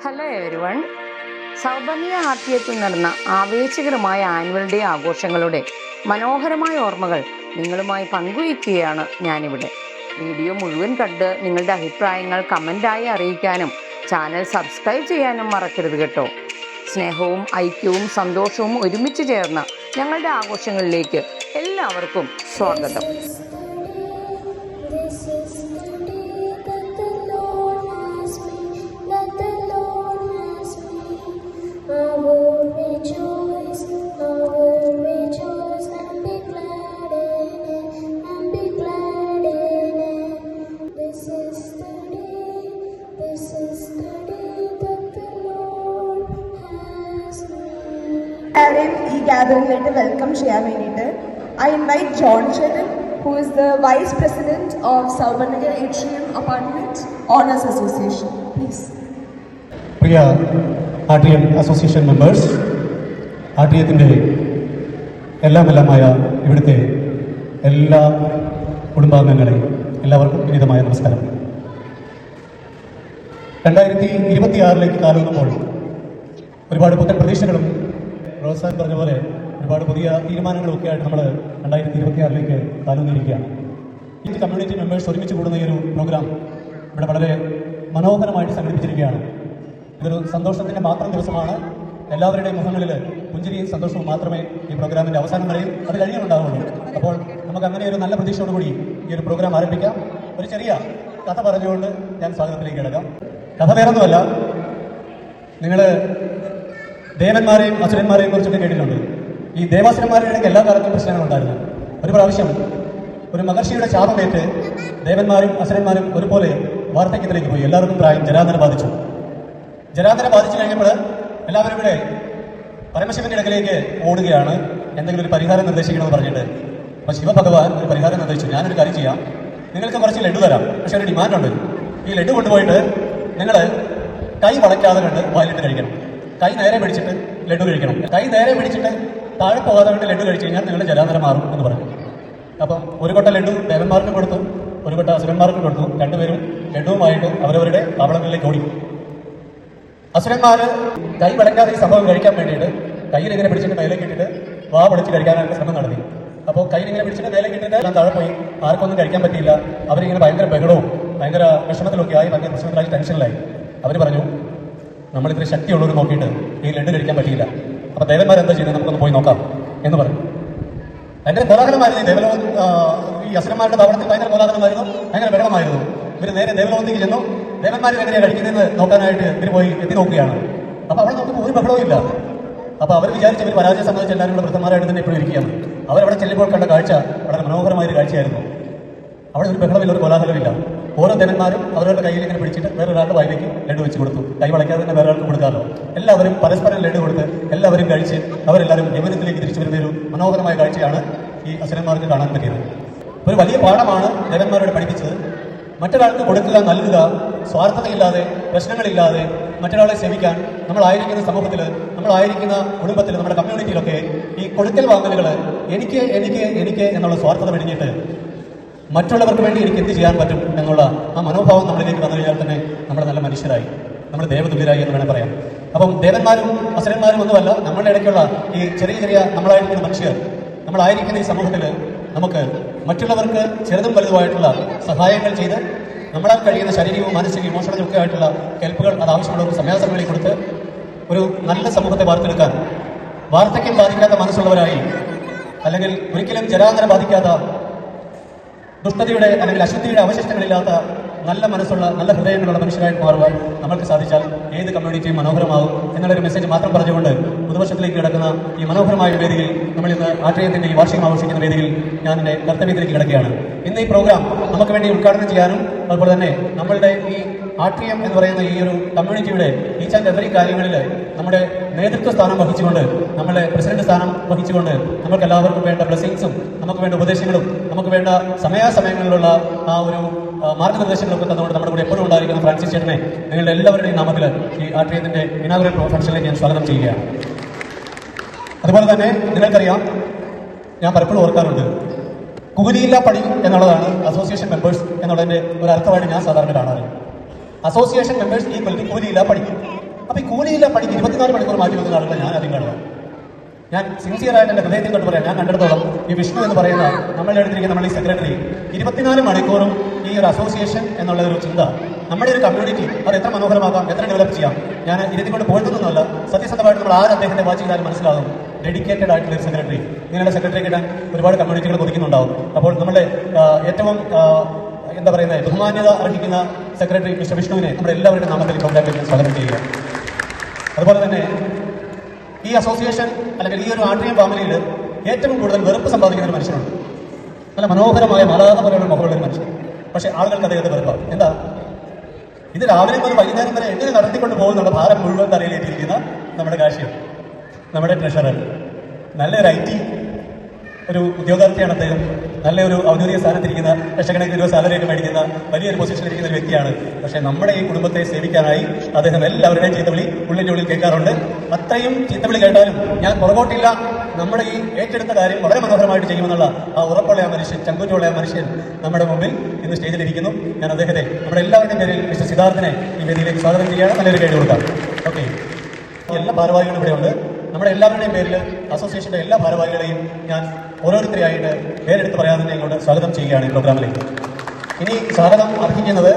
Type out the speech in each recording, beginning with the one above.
Hello everyone. സൗബന്യ ആർട്ടിയത്തിൽ നടന്ന ആവേശകരമായ annual day ആഘോഷങ്ങളുടെ മനോഹരമായ ഓർമ്മകൾ നിങ്ങളുമായി പങ്കുവയ്ക്കുകയാണ് ഞാനിവിടെ. വീഡിയോ മുഴുവൻ കണ്ട് നിങ്ങളുടെ അഭിപ്രായങ്ങൾ കമൻ്റായി അറിയിക്കാനും ചാനൽ സബ്സ്ക്രൈബ് ചെയ്യാനും മറക്കരുത് കേട്ടോ. സ്നേഹവും ഐക്യവും സന്തോഷവും ഒരുമിച്ച് ചേർന്ന ഞങ്ങളുടെ ആഘോഷങ്ങളിലേക്ക് എല്ലാവർക്കും സ്വാഗതം. ഈ ഗാദറിംഗിലേക്ക് വെൽക്കം ചെയ്യാൻ വേണ്ടിയിട്ട് ഐ ഇൻവൈറ്റ് ജോൺ ചേട്ടൻ, who is the Vice President of Saubanagar Atrium Apartment Owners Association. Please. പ്രിയ ആർട്ടിയം അസോസിയേഷൻ മെമ്പേഴ്സ്, ആർട്ടിയത്തിൻ്റെ എല്ലാമായ ഇവിടുത്തെ എല്ലാ കുടുംബാംഗങ്ങളെയും എല്ലാവർക്കും വിനീതമായ നമസ്കാരം. 2026 കാലൊന്നുമ്പോൾ ഒരുപാട് പുത്തൻ പ്രതീക്ഷകളും റോസാൻ പറഞ്ഞ പോലെ ഒരുപാട് പുതിയ തീരുമാനങ്ങളൊക്കെ ആയിട്ട് നമ്മൾ 2026 കാലൊന്നിരിക്കുകയാണ്. ഈ കമ്മ്യൂണിറ്റി മെമ്പേഴ്സ് ഒരുമിച്ച് കൂടുന്ന ഈ ഒരു പ്രോഗ്രാം ഇവിടെ വളരെ മനോഹരമായിട്ട് സംഘടിപ്പിച്ചിരിക്കുകയാണ്. ഇതൊരു സന്തോഷത്തിൻ്റെ മാത്രം ദിവസമാണ്. എല്ലാവരുടെയും മുഖങ്ങളിൽ പുഞ്ചിരിയും സന്തോഷവും മാത്രമേ ഈ പ്രോഗ്രാമിൻ്റെ അവസാനം വരെയും അത് കഴിയുന്നുണ്ടാവുള്ളൂ. അപ്പോൾ നമുക്ക് അങ്ങനെ ഒരു നല്ല പ്രതീക്ഷയോടുകൂടി ഈ ഒരു പ്രോഗ്രാം ആരംഭിക്കാം. ഒരു ചെറിയ കഥ പറഞ്ഞുകൊണ്ട് ഞാൻ സ്വാഗതത്തിലേക്ക് കിടക്കാം. കഥ വേറൊന്നുമല്ല, നിങ്ങൾ ദേവന്മാരെയും അസുരന്മാരെയും കുറിച്ചൊക്കെ കേട്ടിട്ടുണ്ട്. ഈ ദേവാസുരന്മാരുടെ ഇടയ്ക്ക് എല്ലാ കാലത്തും പ്രശ്നങ്ങളുണ്ടായിരുന്നു. ഒരു പ്രാവശ്യം ഒരു മഹർഷിയുടെ ശാപമേറ്റ് ദേവന്മാരും അസുരന്മാരും ഒരുപോലെ വാർദ്ധക്യത്തിലേക്ക് പോയി. എല്ലാവർക്കും പ്രായം ജരാതന ബാധിച്ചു. ജരാതന ബാധിച്ചു കഴിഞ്ഞപ്പോൾ എല്ലാവരും ഇവിടെ പരമശിവന്റെ ഇടക്കിലേക്ക് ഓടുകയാണ്, എന്തെങ്കിലും ഒരു പരിഹാരം നിർദ്ദേശിക്കണമെന്ന് പറഞ്ഞിട്ട്. അപ്പോൾ ശിവഭഗവാൻ ഒരു പരിഹാരം നിർദ്ദേശിച്ചു. ഞാനൊരു കാര്യം ചെയ്യാം, നിങ്ങൾക്ക് കുറച്ച് ലഡു തരാം, പക്ഷെ ഒരു ഡിമാൻഡുണ്ട്. ഈ ലഡു കൊണ്ടുപോയിട്ട് നിങ്ങൾ കൈ വളയ്ക്കാതെ കണ്ട് വായിലിട്ട് കഴിക്കണം. കൈ നേരെ പിടിച്ചിട്ട് ലഡു കഴിക്കണം. കൈ നേരെ പിടിച്ചിട്ട് താഴെ പോകാതെ കണ്ട് ലഡു കഴിച്ചു കഴിഞ്ഞാൽ നിങ്ങളുടെ ജരാതര മാറും എന്ന് പറഞ്ഞു. അപ്പം ഒരു കൊട്ട ലഡു ദേവന്മാർക്കും കൊടുത്തു, ഒരു കൊട്ട അസുരന്മാർക്കും കൊടുത്തു. രണ്ടുപേരും ലഡുവുമായിട്ട് അവരവരുടെ താവളങ്ങളിലേക്ക് ഓടി. അസുരന്മാർ കൈ വളയ്ക്കാതെ ഈ സംഭവം കഴിക്കാൻ വേണ്ടിയിട്ട് കയ്യിൽ ഇങ്ങനെ പിടിച്ചിട്ട് മേലേക്ക് ഇട്ടിട്ട് വാ പൊളിച്ച് കഴിക്കാനായിട്ട് ശ്രമം നടത്തി. അപ്പോൾ കയ്യിൽ ഇങ്ങനെ പിടിച്ചിട്ട് മേലേക്ക് ഇട്ടിട്ട് എല്ലാം താഴെ പോയി. ആർക്കൊന്നും കഴിക്കാൻ പറ്റിയില്ല. അവരിങ്ങനെ ഭയങ്കര ബഹളവും ഭയങ്കര വിഷമത്തിലൊക്കെ ആയി, ഭയങ്കര പ്രശ്നത്തിലായി, ടെൻഷനിലായി. അവർ പറഞ്ഞു, നമ്മളിത്ര ശക്തിയുള്ളവർ നോക്കിയിട്ട് ഈ ലഡു കഴിക്കാൻ പറ്റിയില്ല. അപ്പോൾ ദേവന്മാരെന്താ ചെയ്യുന്നത്, നമുക്കൊന്ന് പോയി നോക്കാം എന്ന് പറഞ്ഞു. ഭയങ്കര കോലാഹലമായിരുന്നു. ഈ അസുരന്മാരുടെ താവളത്തിൽ ഭയങ്കര കോലാഹലമായിരുന്നു, ഭയങ്കര ബഹളമായിരുന്നു. ഇവർ നേരെ ദേവലോകത്തേക്ക് ചെന്നു. ദേവന്മാർ എങ്ങനെയാണ് കഴിക്കുന്നതെന്ന് നോക്കാനായിട്ട് ഇവർ പോയി എത്തി നോക്കുകയാണ്. അപ്പോൾ അവിടെ നോക്കുമ്പോൾ ഒരു ബഹളവും ഇല്ല. അപ്പോൾ അവർ വിചാരിച്ച് ഇവർ പരാജയം സംബന്ധിച്ച് എല്ലാവരും കൂടെ വൃദ്ധന്മാരായിട്ട് തന്നെ ഇപ്പോഴും ഇരിക്കുകയാണ്. അവരവിടെ ചെല്ലുമ്പോൾ കണ്ട കാഴ്ച വളരെ മനോഹരമായൊരു കാഴ്ചയായിരുന്നു. അവിടെ ഒരു ബഹളമില്ല, ഒരു കോലാഹലമില്ല. ഓരോ ദേവന്മാരും അവരവരുടെ കയ്യിൽ ഇങ്ങനെ പിടിച്ചിട്ട് വേറൊരാളുടെ വായിലേക്ക് ലഡു വെച്ച് കൊടുത്തു. കൈ വളയ്ക്കാതെ തന്നെ വേറെ ആൾക്ക് കൊടുക്കാമല്ലോ. എല്ലാവരും പരസ്പരം ലഡു കൊടുത്ത് എല്ലാവരും കഴിച്ച് അവരെല്ലാവരും യവനത്തിലേക്ക് തിരിച്ചു വരുന്ന ഒരു മനോഹരമായ കാഴ്ചയാണ് ഈ അസുരന്മാർക്ക് കാണാൻ പറ്റിയത്. ഒരു വലിയ പാഠമാണ് ദേവന്മാരോട് പഠിപ്പിച്ചത്. മറ്റൊരാൾക്ക് കൊടുക്കുക, നൽകുക, സ്വാർത്ഥതയില്ലാതെ, പ്രശ്നങ്ങളില്ലാതെ മറ്റൊരാളെ സേവിക്കാൻ. നമ്മളായിരിക്കുന്ന സമൂഹത്തിൽ, നമ്മളായിരിക്കുന്ന കുടുംബത്തിൽ, നമ്മുടെ കമ്മ്യൂണിറ്റിയിലൊക്കെ ഈ കൊടുക്കൽ വാങ്ങലുകൾ എനിക്ക് എനിക്ക് എനിക്ക് എന്നുള്ള സ്വാർത്ഥത വെടിഞ്ഞിട്ട് മറ്റുള്ളവർക്ക് വേണ്ടി എനിക്ക് എന്ത് ചെയ്യാൻ പറ്റും എന്നുള്ള ആ മനോഭാവം നമ്മളിലേക്ക് വന്നു കഴിഞ്ഞാൽ തന്നെ നമ്മൾ നല്ല മനുഷ്യരായി, നമ്മൾ ദേവതുല്യരായി എന്ന് വേണം പറയാം. അപ്പം ദേവന്മാരും അസുരന്മാരും ഒന്നുമല്ല, നമ്മളുടെ ഇടയ്ക്കുള്ള ഈ ചെറിയ ചെറിയ നമ്മളായിരിക്കുന്ന മനുഷ്യർ, നമ്മളായിരിക്കുന്ന ഈ സമൂഹത്തിൽ നമുക്ക് മറ്റുള്ളവർക്ക് ചെറുതും വലുതുമായിട്ടുള്ള സഹായങ്ങൾ ചെയ്ത് നമ്മളാൽ കഴിയുന്ന ശാരീരികവും മാനസികവും ഇമോഷണലും ഒക്കെ ആയിട്ടുള്ള ഹെൽപ്പുകൾ അത് ആവശ്യമുള്ളവർക്ക് സമയാസമയങ്ങളിൽ കൊടുത്ത് ഒരു നല്ല സമൂഹത്തെ വാർത്തെടുക്കാൻ, വാർദ്ധക്യം ബാധിക്കാത്ത മനസ്സുള്ളവരായി, അല്ലെങ്കിൽ ഒരിക്കലും ജരാതര ബാധിക്കാത്ത ദുഷ്ടതയുടെ അല്ലെങ്കിൽ അശുദ്ധിയുടെ അവശിഷ്ടങ്ങളില്ലാത്ത നല്ല മനസ്സുള്ള നല്ല ഹൃദയങ്ങളുള്ള മനുഷ്യരായിട്ട് മാറുവാൻ നമ്മൾക്ക് സാധിച്ചാൽ ഏത് കമ്മ്യൂണിറ്റിയും മനോഹരമാകും എന്നുള്ളൊരു മെസ്സേജ് മാത്രം പറഞ്ഞുകൊണ്ട് പുതുവർഷത്തിലേക്ക് കിടക്കുന്ന ഈ മനോഹരമായ വേദിയിൽ നമ്മൾ ഇന്ന് ആശ്രയത്തിന്റെ ഈ വാർഷികം ആഘോഷിക്കുന്ന വേദിയിൽ ഞാൻ എൻ്റെ കർത്തവ്യത്തിലേക്ക് കിടക്കുകയാണ്. ഇന്ന് ഈ പ്രോഗ്രാം നമുക്ക് വേണ്ടി ഉദ്ഘാടനം ചെയ്യാനും അതുപോലെ തന്നെ നമ്മളുടെ ഈ ആർട്ടിയം എന്ന് പറയുന്ന ഈ ഒരു കമ്മ്യൂണിറ്റിയുടെ ഈച്ച് ആൻഡ് എവറി കാര്യങ്ങളിൽ നമ്മുടെ നേതൃത്വ സ്ഥാനം വഹിച്ചുകൊണ്ട്, നമ്മുടെ പ്രസിഡന്റ് സ്ഥാനം വഹിച്ചുകൊണ്ട് നമുക്ക് എല്ലാവർക്കും വേണ്ട ബ്ലെസ്സിങ്സും നമുക്ക് വേണ്ട ഉപദേശങ്ങളും നമുക്ക് വേണ്ട സമയാസമയങ്ങളിലുള്ള ആ ഒരു മാർഗ്ഗനിർദ്ദേശങ്ങളൊക്കെ തന്നുകൊണ്ട് നമ്മുടെ കൂടെ എപ്പോഴും ഉണ്ടായിരിക്കുന്ന ഫ്രാൻസിസ് ചേട്ടനെ നിങ്ങളുടെ എല്ലാവരുടെയും നാമത്തിൽ ഈ ആർട്ടിയത്തിന്റെ ഇനാഗുറൽ ഫംഗ്ഷനിലേക്ക് ഞാൻ സ്വാഗതം ചെയ്യുകയാണ്. അതുപോലെ തന്നെ നിങ്ങൾക്കറിയാം, ഞാൻ പലപ്പോഴും ഓർക്കാറുണ്ട്, കൂലിയില്ല പണി എന്നുള്ളതാണ് അസോസിയേഷൻ മെമ്പേഴ്സ് എന്നുള്ളതിന്റെ ഒരു അർത്ഥമായിട്ട് ഞാൻ സാധാരണ കാണാറ്. അസോസിയേഷൻ മെമ്പേഴ്സ് ഈക്വൽ ടു കൂലിയില്ല പണി. അപ്പോൾ ഈ കൂലിയില്ല പണിക്ക് 24 മണിക്കൂർ മാറ്റി വെക്കുന്ന ആളുകളെ ഞാൻ ആദ്യം കാണുക. ഞാൻ സിൻസിയറായിട്ട് എൻ്റെ ഹൃദയത്തിൽ തൊട്ട് പറയാം, ഞാൻ കണ്ടിടത്തോളം ഈ വിഷ്ണു എന്ന് പറയുന്ന നമ്മളുടെ അടുത്തിരിക്കുന്ന നമ്മൾ ഈ സെക്രട്ടറി 24 മണിക്കൂറും ഈ ഒരു അസോസിയേഷൻ എന്നുള്ള ഒരു ചിന്ത, നമ്മുടെ ഒരു കമ്മ്യൂണിറ്റി അത് എത്ര മനോഹരമാക്കാം, എത്ര ഡെവലപ്പ് ചെയ്യാം. ഞാൻ ഇരുത്തിക്കൊണ്ട് പോയിട്ടൊന്നുമല്ല, സത്യസന്ധമായിട്ട് നമ്മൾ ആര് അദ്ദേഹത്തെ വാച്ച് ചെയ്താലും മനസ്സിലാകും ഡെഡിക്കേറ്റഡ് ആയിട്ടുള്ള ഒരു സെക്രട്ടറി. ഇങ്ങനെയുള്ള സെക്രട്ടറി കിട്ടാൻ ഒരുപാട് കമ്മ്യൂണിറ്റികൾ കൊതിക്കുന്നുണ്ടാവും. അപ്പോൾ നമ്മുടെ ഏറ്റവും എന്താ പറയുന്നത് ബഹുമാന്യത അർഹിക്കുന്ന സെക്രട്ടറി മിസ്റ്റർ വിഷ്ണുവിനെ നമ്മുടെ എല്ലാവരുടെ നാമത്തിൽ കോൺടാക്ട് സ്വാഗതം ചെയ്യുക. അതുപോലെ തന്നെ ഈ അസോസിയേഷൻ അല്ലെങ്കിൽ ഈ ഒരു ആട്രിയം ഫാമിലിയിൽ ഏറ്റവും കൂടുതൽ വെറുപ്പ് സമ്പാദിക്കുന്ന ഒരു മനുഷ്യനുണ്ട്. നല്ല മനോഹരമായ മലയാള പോലെയുള്ള മുഖമുള്ള ഒരു മനുഷ്യൻ. പക്ഷേ ആളുകൾക്ക് അദ്ദേഹത്തെ വെറുപ്പാണ്. എന്താ? ഇത് രാവിലെ മുതൽ വൈകുന്നേരം വരെ എങ്ങനെ നടത്തിക്കൊണ്ട് പോകുന്നുള്ള ഭാരം മുഴുവൻ തലയിലേറ്റിരിക്കുന്ന നമ്മുടെ കാശിയം, നമ്മുടെ ട്രഷറർ, നല്ലൊരു IT ഒരു ഉദ്യോഗാർത്ഥിയാണ് അദ്ദേഹം. നല്ലൊരു ഔദ്യോഗിക സ്ഥാനത്തിരിക്കുന്ന ലക്ഷക്കണക്കിന് രൂപ സാലറിയൊക്കെ മേടിക്കുന്ന വലിയൊരു പൊസിഷനിലിരിക്കുന്ന ഒരു വ്യക്തിയാണ്. പക്ഷേ നമ്മുടെ ഈ കുടുംബത്തെ സേവിക്കാനായി അദ്ദേഹം എല്ലാവരുടെയും ചീത്തവിളി ഉള്ളിൻ്റെ ഉള്ളിൽ കേൾക്കാറുണ്ട്. അത്രയും ചീത്തവിളി കേട്ടാലും ഞാൻ പുറകോട്ടില്ല, നമ്മുടെ ഈ ഏറ്റെടുത്ത കാര്യം വളരെ മനോഹരമായിട്ട് ചെയ്യുമെന്നുള്ള ആ ഉറപ്പുള്ള ആ മനുഷ്യൻ, ചങ്കൂറ്റുള്ള ആ മനുഷ്യൻ നമ്മുടെ മുമ്പിൽ ഇന്ന് സ്റ്റേജിലിരിക്കുന്നു. ഞാൻ അദ്ദേഹത്തെ നമ്മുടെ എല്ലാവരുടെയും പേരിൽ മിസ്റ്റർ സിദ്ധാർത്ഥിനെ ഈ വേദിയിലേക്ക് സ്വാഗതം ചെയ്യുകയാണ്. നല്ലൊരു കൈ കൊടുക്കാം. ഓക്കെ, എല്ലാ ഭാരവാഹികളും ഇവിടെയുണ്ട്. നമ്മുടെ എല്ലാവരുടെയും പേരിൽ അസോസിയേഷൻ്റെ എല്ലാ ഭാരവാഹികളെയും ഞാൻ ഓരോരുത്തരെയായിട്ട് പേരെടുത്ത് പറയാതെ തന്നെ ഇങ്ങോട്ട് സ്വാഗതം ചെയ്യുകയാണ് ഈ പ്രോഗ്രാമിലേക്ക്. ഇനി സ്വാഗതം അർഹിക്കുന്നത്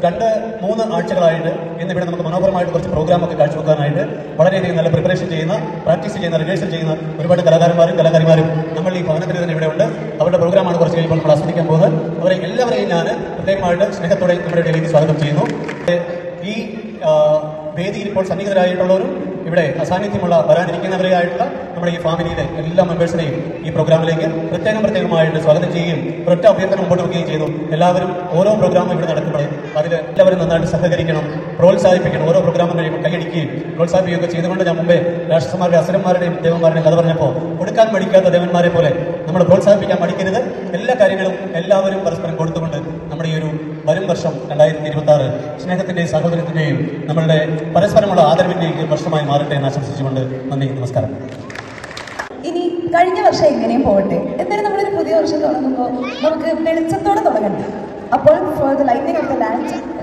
2-3 ആഴ്ചകളായിട്ട് ഇന്നിവിടെ നമുക്ക് മനോഹരമായിട്ട് കുറച്ച് പ്രോഗ്രാമൊക്കെ കാഴ്ചവെക്കാനായിട്ട് വളരെയധികം നല്ല പ്രിപ്പറേഷൻ ചെയ്യുന്ന, പ്രാക്ടീസ് ചെയ്യുന്ന, റിഹേഴ്സൽ ചെയ്യുന്ന ഒരുപാട് കലാകാരന്മാരും കലാകാരിമാരും നമ്മൾ ഈ ഭവനത്തിൽ തന്നെ ഇവിടെ ഉണ്ട്. അവരുടെ പ്രോഗ്രാമാണ് കുറച്ച് കഴിയുമ്പോൾ നമ്മൾ ആസ്വദിക്കാൻ പോകുന്നത്. അവരെ എല്ലാവരെയും ഞാൻ പ്രത്യേകമായിട്ട് സ്നേഹത്തോടെ നമ്മുടെ ഇടയിലേക്ക് സ്വാഗതം ചെയ്യുന്നു. ഈ വേദിയിൽ ഇപ്പോൾ സന്നിഹിതരായിട്ടുള്ളവരും ഇവിടെ അസാന്നിധ്യമുള്ള വരാനിരിക്കുന്നവരെയായിട്ടുള്ള നമ്മുടെ ഈ ഫാമിലിയിലെ എല്ലാ മെമ്പേഴ്സിനെയും ഈ പ്രോഗ്രാമിലേക്ക് പ്രത്യേകമായിട്ട് സ്വാഗതം ചെയ്യുകയും ഒരൊറ്റ അഭ്യർത്ഥന മുമ്പോട്ട് വെക്കുകയും ചെയ്തു. എല്ലാവരും ഓരോ പ്രോഗ്രാമും ഇവിടെ നടക്കുമ്പോൾ അതിൽ എല്ലാവരും നന്നായിട്ട് സഹകരിക്കണം, പ്രോത്സാഹിപ്പിക്കണം. ഓരോ പ്രോഗ്രാമും കഴിയുമ്പോൾ കൈയടിക്കുകയും പ്രോത്സാഹിപ്പിക്കുകയൊക്കെ ചെയ്തുകൊണ്ട് ഞാൻ മുമ്പേ രാഷ്ട്രമാരുടെ അസുരന്മാരുടെയും ദേവന്മാരുടെയും കഥ പറഞ്ഞപ്പോൾ കൊടുക്കാൻ മടിക്കാത്ത ദേവന്മാരെ പോലെ നമ്മൾ പ്രോത്സാഹിപ്പിക്കാൻ മടിക്കരുത്. എല്ലാ കാര്യങ്ങളും എല്ലാവരും പരസ്പരം കൊടുത്തുകൊണ്ട് നമ്മുടെ ഈ ഒരു വരും വർഷം 2026 സ്നേഹത്തിന്റെയും സഹോദരത്തിന്റെയും നമ്മളുടെ പരസ്പരമുള്ള ആദരവിന്റെയും വർഷമായി മാറട്ടെ എന്ന് ആശംസിച്ചുകൊണ്ട് നന്ദി, നമസ്കാരം. ഇനി കഴിഞ്ഞ വർഷം എങ്ങനെയും പോകട്ടെ, എന്തായാലും നമ്മളൊരു പുതിയ വർഷം തുടങ്ങുമ്പോൾ നമുക്ക് വെളിച്ചത്തോടെ തുടങ്ങണ്ടേ. അപ്പോൾ for the lighting of the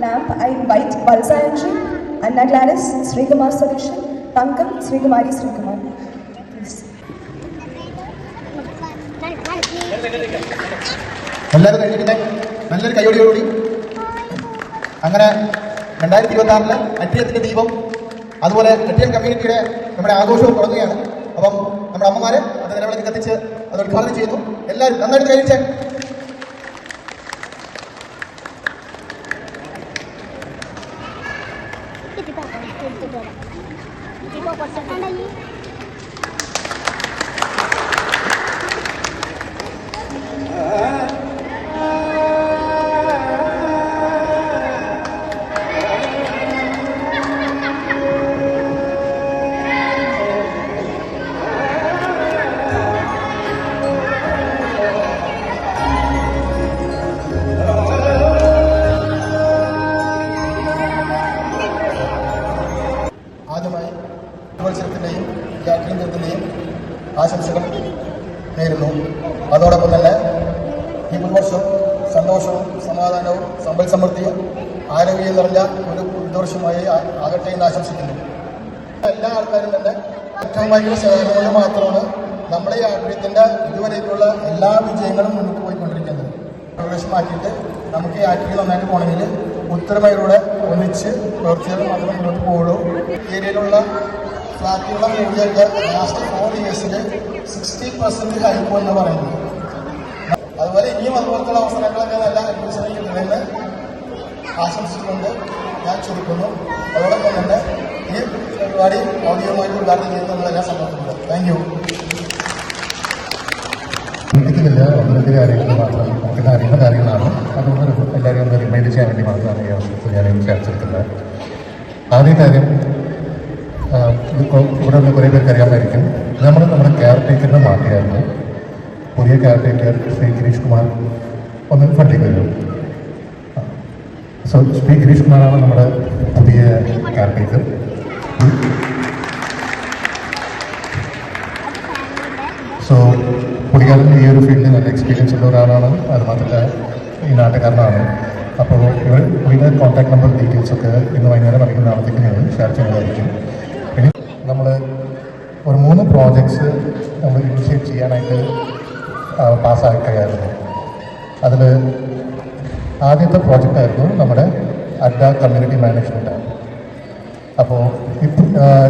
lamp I invite ബൽസ ആൻഡ്രി, അന്ന ഗ്ലാഡിസ്, ശ്രീകുമാർ സതീഷൻ, തങ്കം, ശ്രീകുമാരി ശ്രീകുമാർ. എല്ലാവരും കഴിഞ്ഞിട്ട് നല്ലൊരു കൈയോടിയോടുകൂടി അങ്ങനെ 2026 അട്രിയത്തിൻ്റെ ദീപം, അതുപോലെ അട്രിയം കമ്മ്യൂണിറ്റിയുടെ നമ്മുടെ ആഘോഷവും തുടങ്ങുകയാണ്. അപ്പം നമ്മുടെ അമ്മമാരെ അത് നിലവിളക്ക് കത്തിച്ച് അത് ഉദ്ഘാടനം ചെയ്യുന്നു. എല്ലാവരും നന്നായിട്ട് കഴിച്ചേ. ആദ്യമായി മത്സരത്തിൻ്റെയും കാറ്ററിംഗ് ഗ്രൂപ്പിൻ്റെയും ആശംസകൾ നേരുന്നു. അതോടൊപ്പം തന്നെ ഈ മുൻവർഷം സന്തോഷവും സമാധാനവും സമ്പൽ സമൃദ്ധിയും ആരോഗ്യം നിറഞ്ഞ ഒരു പുതുവർഷമായി ആകട്ടെ എന്ന് ആശംസിക്കുന്നു. എല്ലാ ആൾക്കാരും തന്നെ ഏറ്റവും ഭയങ്കര സേവനം കൊണ്ട് മാത്രമാണ് നമ്മളെ ഈ ആഗ്രഹത്തിൻ്റെ ഇതുവരേക്കുള്ള എല്ലാ വിജയങ്ങളും മുന്നോട്ട് പോയിക്കൊണ്ടിരിക്കുന്നത്. പ്രവേശം മാറ്റിയിട്ട് നമുക്ക് ഈ ആക്ടിവിറ്റി നന്നായിട്ട് പോകണമെങ്കിൽ ഉത്തരമയിലൂടെ ഒന്നിച്ച് പ്രവർത്തിച്ചാൽ മാത്രമേ മുന്നോട്ട് പോകുള്ളൂ. ഏരിയയിലുള്ള ഫ്ലാറ്റുകളുടെ മൂല്യമൊക്കെ ലാസ്റ്റ് 4 ഇയേഴ്സിൽ 60% ഹൈപ്പ് എന്ന് പറയുന്നത്. അതുപോലെ ഇനിയും അതുപോലത്തുള്ള അവസരങ്ങളൊക്കെ നല്ല അഡ്മിഷനിൽ കിട്ടുന്നതെന്ന് ആശംസിച്ചുകൊണ്ട് ഞാൻ ചുരുക്കുന്നു. അതോടൊപ്പം തന്നെ ഈ പരിപാടി ഓഡിയോയുമായിട്ട് ഉദ്ഘാടനം ചെയ്യുന്ന നമ്മളെല്ലാം സമ്മർദ്ദമുണ്ട്. Thank you. ചിന്തിക്കുന്നില്ല, 1-2 കാര്യങ്ങൾ മാത്രം നമുക്ക് അറിയുന്ന കാര്യങ്ങളാണ്. അതുകൊണ്ട് എല്ലാവരും ഒന്ന് റിമൈൻഡ് ചെയ്യാൻ വേണ്ടി മാത്രമാണ് ഈ അവസരത്തിൽ ഞാൻ ചേർത്തിട്ടുള്ളത്. ആദ്യ കാര്യം, ഇവിടെ ഉള്ള കുറേ പേർക്ക് അറിയാമായിരിക്കും, നമ്മുടെ കെയർ ടേക്കറിനെ മാറ്റിയായിരുന്നു. പുതിയ കെയർ ടേക്കർ ശ്രീ ഗിരീഷ് കുമാർ ഒന്ന് ഫണ്ടിങ് വരും. സോ ശ്രീ ഗിരീഷ് കുമാറാണ് നമ്മുടെ പുതിയ കെയർ ടേക്കർ. സോ പുള്ളിക്കാരൻ ഈ ഒരു ഫീൽഡിൽ നല്ല എക്സ്പീരിയൻസ് ഉള്ള ഒരാളാണ്. അത് മാത്രമല്ല ഈ നാട്ടുകാരനാണ്. അപ്പോൾ പുള്ളിയുടെ കോൺടാക്ട് നമ്പർ ഡീറ്റെയിൽസൊക്കെ ഇന്ന് വൈകുന്നേരം അല്ലെങ്കിൽ നാളത്തേക്ക് ഞങ്ങൾ ഷെയർ ചെയ്യുന്നതായിരിക്കും. ഇനി നമ്മൾ ഒരു 3 പ്രോജക്ട്സ് നമ്മൾ ഇനിഷ്യേറ്റ് ചെയ്യാനായിട്ട് പാസ്സായി കഴിയായിരുന്നു. അതിൽ ആദ്യത്തെ പ്രോജക്റ്റായിരുന്നു നമ്മുടെ അഡ്ഡ കമ്മ്യൂണിറ്റി മാനേജ്മെൻറ്റ്. അപ്പോൾ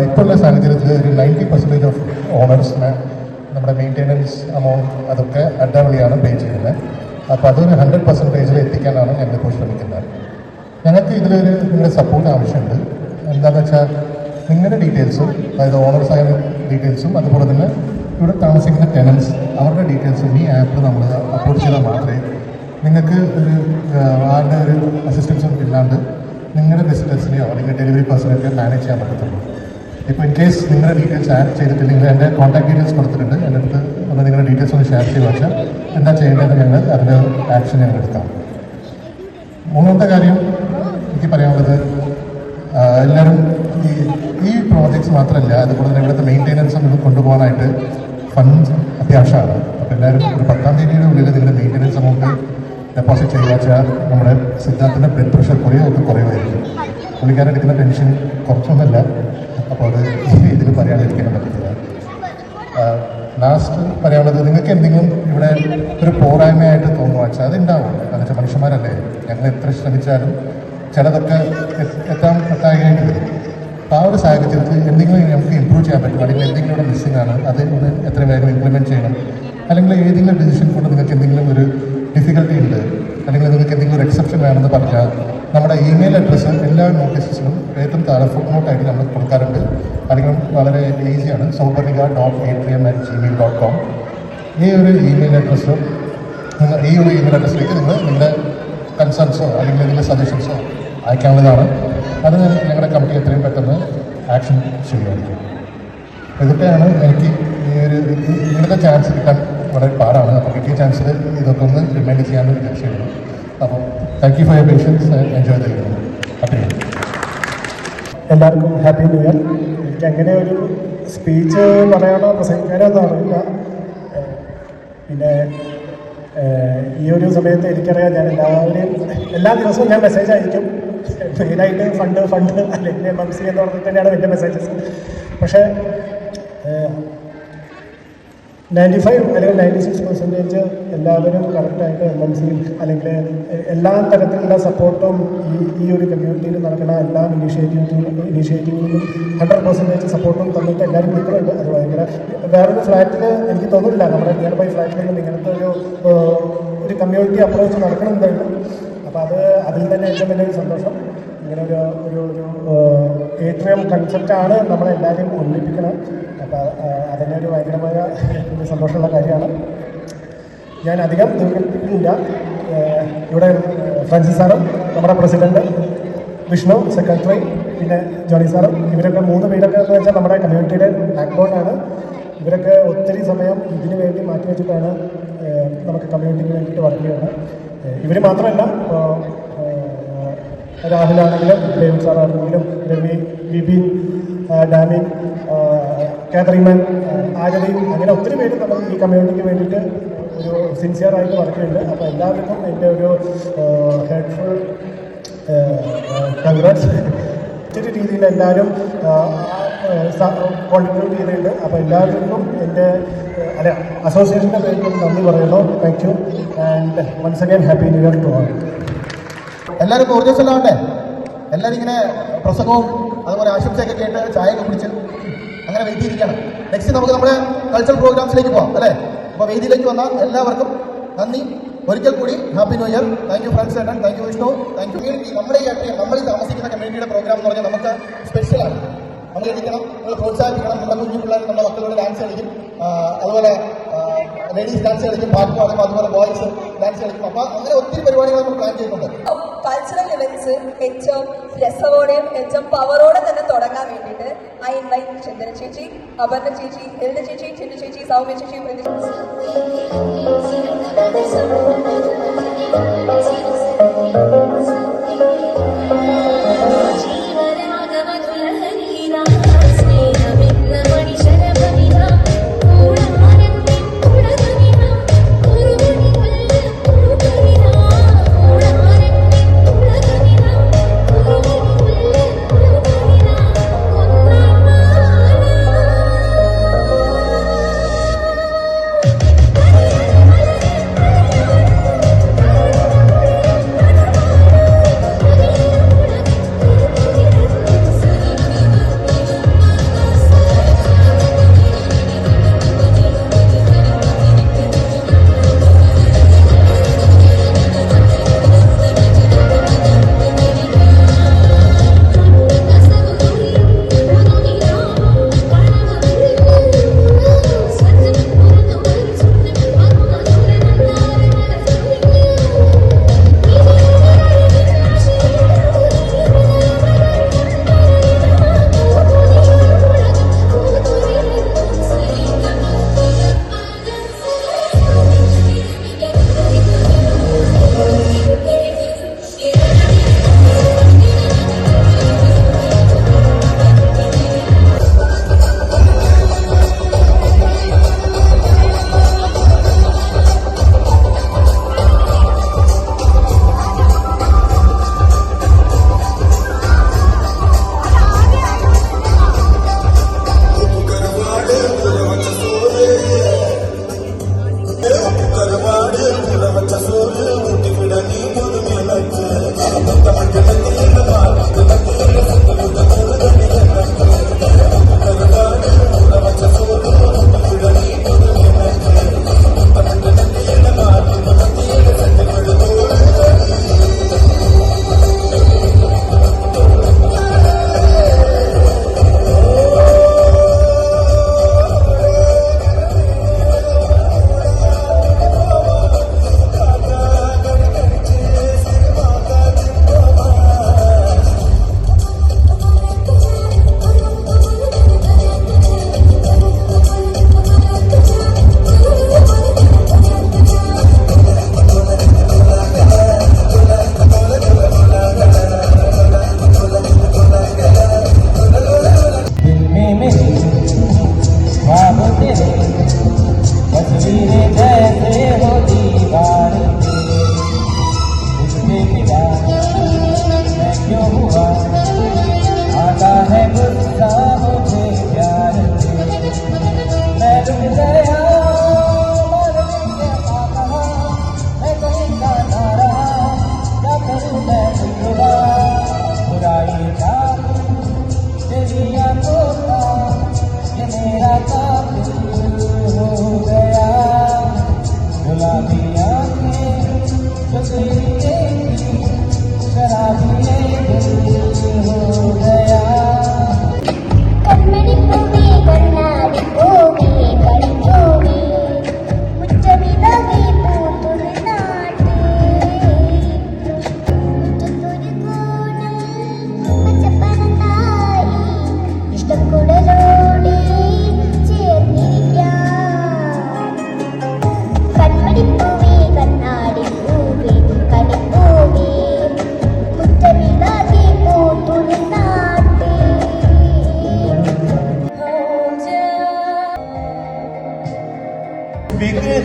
ഇപ്പോഴുള്ള സാഹചര്യത്തിൽ ഒരു 90% ഓഫ് ഓണേഴ്സിന് നമ്മുടെ മെയിൻ്റെനൻസ് എമൗണ്ട് അതൊക്കെ അഡ്ഡ വഴിയാണ് പേ ചെയ്യുന്നത്. അപ്പോൾ അതൊരു 100% എത്തിക്കാനാണ് ഞങ്ങളിപ്പോൾ ശ്രമിക്കുന്നത്. ഞങ്ങൾക്ക് ഇതിലൊരു നിങ്ങളുടെ സപ്പോർട്ട് ആവശ്യമുണ്ട്. എന്താണെന്ന് വെച്ചാൽ നിങ്ങളുടെ ഡീറ്റെയിൽസും, അതായത് ഓണേഴ്സായ ഡീറ്റെയിൽസും അതുപോലെ തന്നെ ഇവിടെ താമസിക്കുന്ന ടെനൻസ് അവരുടെ ഡീറ്റെയിൽസും ഈ ആപ്പിൽ നമ്മൾ അപ്ലോഡ് ചെയ്താൽ മാത്രമേ നിങ്ങൾക്ക് ഒരു ആരുടെ ഒരു അസിസ്റ്റൻസും ഇല്ലാണ്ട് നിങ്ങളുടെ വിസിറ്റേഴ്സിനെയോ അല്ലെങ്കിൽ ഡെലിവറി പേഴ്സണെയൊക്കെ മാനേജ് ചെയ്യാൻ പറ്റത്തുള്ളൂ. ഇപ്പോൾ ഇൻ കേസ് നിങ്ങളുടെ ഡീറ്റെയിൽസ് ആഡ് ചെയ്തിട്ടില്ലെങ്കിൽ എൻ്റെ കോൺടാക്ട് ഡീറ്റെയിൽസ് കൊടുത്തിട്ടുണ്ട്. എൻ്റെ അടുത്ത് ഒന്ന് നിങ്ങളുടെ ഡീറ്റെയിൽസ് ഒന്ന് ഷെയർ ചെയ്ത് വെച്ചാൽ എന്താ ചെയ്യേണ്ടതെന്ന് ഞങ്ങൾ അതിൻ്റെ ആക്ഷൻ ഞങ്ങൾ എടുക്കാം. മൂന്നാമത്തെ കാര്യം എനിക്ക് പറയാനുള്ളത്, എല്ലാവരും ഈ പ്രോജക്ട്സ് മാത്രമല്ല, അതുപോലെ തന്നെ ഇവിടുത്തെ മെയിൻ്റെനൻസും ഇത് കൊണ്ടുപോകാനായിട്ട് ഫണ്ട്സ് അത്യാവശ്യമാണ്. അപ്പോൾ എല്ലാവരും ഒരു 10-ാം തീയതിയുടെ ഉള്ളിൽ നിങ്ങളുടെ മെയിൻ്റെനൻസ് എമൗണ്ട് ഡെപ്പോസിറ്റ് ചെയ്യുക വെച്ചാൽ നമ്മുടെ സിദ്ധാർത്ഥിൻ്റെ ബ്ലഡ് പ്രഷർ കുറയുമായിരിക്കും. പുള്ളിക്കാരൻ എടുക്കുന്ന ടെൻഷൻ കുറച്ചൊന്നുമല്ല. അപ്പോൾ അത് ഇതിൽ പറയാതിരിക്കാൻ പറ്റത്തില്ല. ലാസ്റ്റ് പറയാനുള്ളത്, നിങ്ങൾക്ക് എന്തെങ്കിലും ഇവിടെ ഒരു പോരായ്മയായിട്ട് തോന്നുക വെച്ചാൽ അതുണ്ടാവും. കാരണം വെച്ചാൽ മനുഷ്യന്മാരല്ലേ, ഞങ്ങൾ എത്ര ശ്രമിച്ചാലും ചിലതൊക്കെ എത്താനായിട്ട് വരും. അപ്പോൾ ആ ഒരു സാഹചര്യത്തിൽ എന്തെങ്കിലും നമുക്ക് ഇമ്പ്രൂവ് ചെയ്യാൻ പറ്റും, അല്ലെങ്കിൽ എന്തെങ്കിലും ഇവിടെ മിസ്സിംഗ് ആണ്, അത് ഒന്ന് എത്ര വേഗം ഇംപ്ലിമെൻറ്റ് ചെയ്യണം, അല്ലെങ്കിൽ ഏതെങ്കിലും ഡിസിഷൻ കൊണ്ട് നിങ്ങൾക്ക് എന്തെങ്കിലും ഒരു ഡിഫിക്കൽട്ടി ഉണ്ട്, അല്ലെങ്കിൽ നിങ്ങൾക്ക് എന്തെങ്കിലും ഒരു എക്സെപ്ഷൻ വേണമെന്ന് പറഞ്ഞാൽ നമ്മുടെ ഇമെയിൽ അഡ്രസ്സ് എല്ലാ നോട്ടീസസിലും ഏറ്റവും താഴെ ഫുട്നോട്ടായിട്ട് നമ്മൾ കൊടുക്കാറുണ്ട്. അല്ലെങ്കിൽ വളരെ ഈസിയാണ്, saubarnika.atrium@gmail.com. ഈ ഒരു ഇമെയിൽ അഡ്രസ്സ് ഈ ഒരു ഇമെയിൽ അഡ്രസ്സിലേക്ക് നിങ്ങൾ നിങ്ങളുടെ കൺസേൺസോ അല്ലെങ്കിൽ നിങ്ങളുടെ സജഷൻസോ അയക്കാവുന്നതാണ്. അത് ഞങ്ങളുടെ കമ്മിറ്റി എത്രയും പെട്ടെന്ന് ആക്ഷൻ ചെയ്യുമായിരിക്കും. ഇതൊക്കെയാണ് എനിക്ക് ഈ ഒരു ഇങ്ങനത്തെ ചാൻസ് കിട്ടാൻ വളരെ പാടാണ്. അപ്പോൾ കിട്ടിയ ചാൻസിൽ ഇതൊക്കെ ഒന്ന് റിമൈൻഡ് ചെയ്യാമെന്ന് വിചാരിച്ചിരുന്നു. അപ്പോൾ thank you for your patients. Enjoy ചെയ്യുന്നു. ഹാപ്പി എല്ലാവർക്കും ഹാപ്പി ന്യൂ ഇയർ. എനിക്ക് അങ്ങനെ ഒരു സ്പീച്ച് പറയാനോ പ്രസംഗിക്കാനോ ഒന്നും അറിയില്ല. പിന്നെ ഈ ഒരു സമയത്ത് എനിക്കറിയാം, ഞാൻ എല്ലാ ദിവസവും ഞാൻ മെസ്സേജ് അയക്കും. മെയിനായിട്ട് ഫണ്ട് അല്ലെങ്കിൽ MMC എന്ന് പറഞ്ഞിട്ട് തന്നെയാണ് എൻ്റെ മെസ്സേജസ്. പക്ഷേ 95 അല്ലെങ്കിൽ 96% എല്ലാവരും കറക്റ്റായിട്ട് MMC അല്ലെങ്കിൽ എല്ലാ തരത്തിലുള്ള സപ്പോർട്ടും ഈ ഒരു കമ്മ്യൂണിറ്റിയിൽ നടക്കുന്ന എല്ലാ ഇനീഷ്യേറ്റീവിലും 100% സപ്പോർട്ടും തന്നിട്ട് എല്ലാവരും നിൽക്കുന്നുണ്ട്. അത് ഭയങ്കര വേറൊരു ഫ്ലാറ്റിൽ എനിക്ക് തോന്നുന്നില്ല, നമ്മുടെ നിയർ ബൈ ഫ്ലാറ്റിലൊന്നും ഇങ്ങനത്തെ ഒരു കമ്മ്യൂണിറ്റി അപ്രോച്ച് നടക്കണമെന്നുണ്ട്. അപ്പോൾ അതിൽ തന്നെ ഏറ്റവും വലിയൊരു സന്തോഷം. ഇങ്ങനെ ഒരു ഏട്രിയം കൺസെപ്റ്റാണ് നമ്മളെല്ലാവരും ഒന്നിപ്പിക്കണം. അപ്പോൾ അതിൻ്റെ ഒരു ഭയങ്കരമായ സന്തോഷമുള്ള കാര്യമാണ്. ഞാൻ അധികം ദീർഘിപ്പിക്കുന്നില്ല. ഇവിടെ ഫ്രാൻസിസ് സാറും നമ്മുടെ പ്രസിഡന്റ് വിഷ്ണു, സെക്രട്ടറി, പിന്നെ ജോണി സാറും, ഇവരൊക്കെ 3 പേരൊക്കെ എന്ന് വെച്ചാൽ നമ്മുടെ കമ്മ്യൂണിറ്റിയുടെ ബാക്ക് ബോണാണ്. ഇവരൊക്കെ ഒത്തിരി സമയം ഇതിനു വേണ്ടി മാറ്റിവെച്ചിട്ടാണ് നമുക്ക് കമ്മ്യൂണിറ്റിക്ക് വേണ്ടിയിട്ട് വർക്ക് ചെയ്യുന്നത്. ഇവർ മാത്രമല്ല, രാഹുലാണെങ്കിലും ഡേവിഡ് സാറാണെങ്കിലും രവി, വിപിൻ, ഡാമിൻ, കാതറിമൻ, ആരതി, അങ്ങനെ ഒത്തിരി പേര് നമ്മൾ ഈ കമ്മ്യൂണിറ്റിക്ക് വേണ്ടിയിട്ട് ഒരു സിൻസിയറായിട്ട് വർക്ക് ചെയ്യുന്നുണ്ട്. അപ്പോൾ എല്ലാവർക്കും എൻ്റെ ഒരു ഹെഡ്ഫുൾ കൺഗ്രാറ്റ്സ്. ഒത്തിരി രീതിയിൽ എല്ലാവരും കോൺട്രിബ്യൂട്ട് ചെയ്തിട്ടുണ്ട്. അപ്പോൾ എല്ലാവർക്കും എൻ്റെ അസോസിയേഷൻ്റെ പേരിൽ നന്ദി പറയുന്നു. Thank you and once again happy new year to all. എല്ലാവരും ഊർജ്ജസ്വലാവട്ടെ. എല്ലാവരും ഇങ്ങനെ പ്രസംഗവും അതുപോലെ ആശംസയൊക്കെ കേട്ട് ചായയൊക്കെ കുടിച്ച് അങ്ങനെ വെയിറ്റിരിക്കണം. നെക്സ്റ്റ് നമുക്ക് നമ്മുടെ കൾച്ചറൽ പ്രോഗ്രാംസിലേക്ക് പോകാം അല്ലേ. അപ്പോൾ വേദിയിലേക്ക് വന്ന എല്ലാവർക്കും നന്ദി. ഒരിക്കൽ കൂടി happy new year. Thank you friends and thank you Vishnu. Thank you. നമ്മുടെ ഈ നമ്മൾ താമസിക്കുന്ന കമ്മ്യൂണിറ്റിയുടെ പ്രോഗ്രാം എന്ന് പറഞ്ഞാൽ നമുക്ക് സ്പെഷ്യലാണ്. നമ്മൾ എത്തിക്കണം, നമ്മൾ പ്രോത്സാഹിപ്പിക്കണം. നമ്മുടെ കുഞ്ഞു പിള്ളേർ നമ്മുടെ മക്കളോട് ഡാൻസ് കളിക്കും, അതുപോലെ ലേഡീസ് ഡാൻസ് കളിക്കും, പാട്ട് പാടും, അതുപോലെ ബോയ്സ് ഡാൻസ് കളിക്കും. അപ്പോൾ അങ്ങനെ ഒത്തിരി പരിപാടികൾ നമ്മൾ പ്ലാൻ ചെയ്യുന്നുണ്ട്. കൾച്ചറൽ ഇവന്റ്സ് ഏറ്റവും രസവോടെയും ഏറ്റവും പവറോടെ തന്നെ തുടങ്ങാൻ വേണ്ടിയിട്ട് ഐ ഇൻവൈറ്റ് ചന്ദ്രൻ ചേച്ചി, അപർണ ചേച്ചി, എൽഡ ചേച്ചി, ചിന്നു ചേച്ചി, സൗമ്യ ചേച്ചി,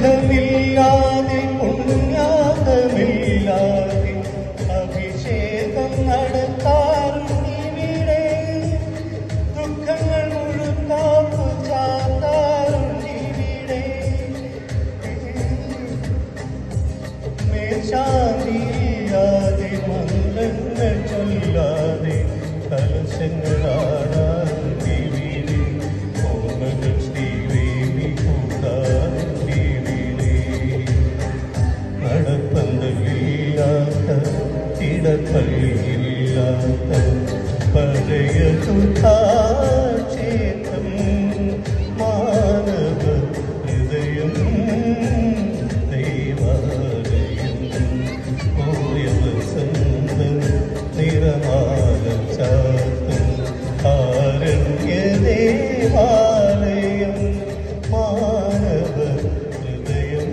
വിഗ്രഹമില്ലാതെ പുണ്യാഹമില്ലാതെ അഭിഷേകം നടത്താറുണ്ടിവിടെ ദുഃഖങ്ങൾ മുഴുക്കാപ്പു ചാത്താറുണ്ടിവിടെ മേൽശാന്തിയില്ലാതെ മന്ത്രങ്ങൾ ചൊല്ലാതെ കലശങ്ങളാടാറുണ്ടിവിടെ ഓർമ്മകൾ ശ്രീവേദി നടപ്പന്തലില്ലാത്ത ഇടപ്പള്ളിയില്ലാത്ത പഴയ സുധാക്ഷേത്രം മാനവ ഹൃദയം ദൈവാലയം പോയ വസന്തം നിറമാല ചാർത്തും ആരണ്യ ദേവാലയം മാനവ ഹൃദയം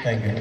Thank you.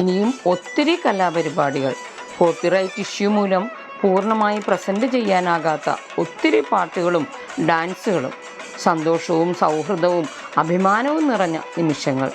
ഇനിയും ഒത്തിരി കലാപരിപാടികൾ. കോപ്പിറൈറ്റ് ഇഷ്യൂ മൂലം പൂർണ്ണമായി പ്രസൻറ്റ് ചെയ്യാനാകാത്ത ഒത്തിരി പാട്ടുകളും ഡാൻസുകളും, സന്തോഷവും സൗഹൃദവും അഭിമാനവും നിറഞ്ഞ നിമിഷങ്ങൾ.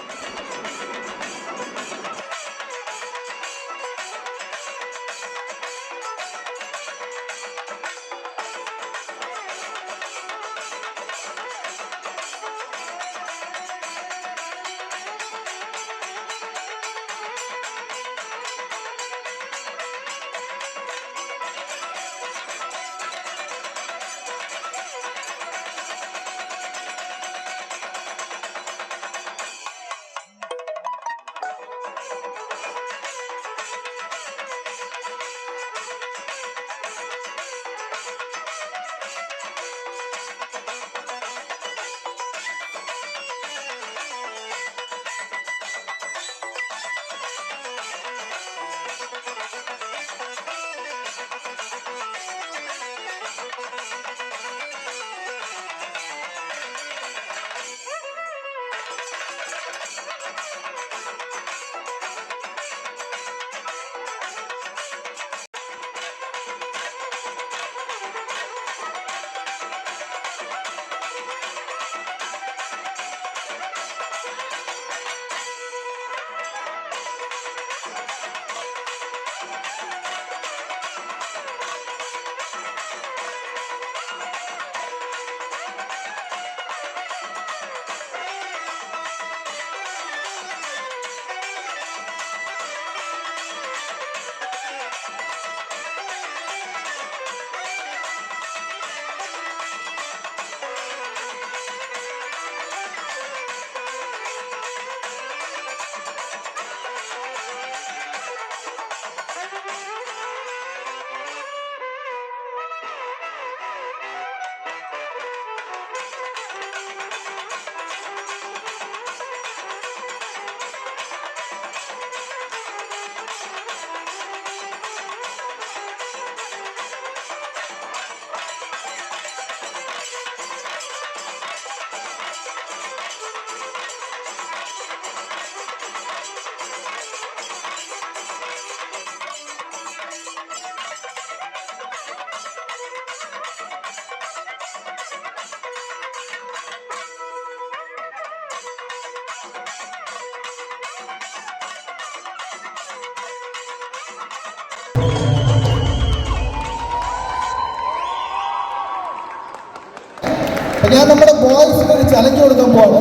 ഞാൻ നമ്മുടെ ബോയ്സിന് ഒരു ചലഞ്ച് കൊടുക്കാൻ പോവാണ്.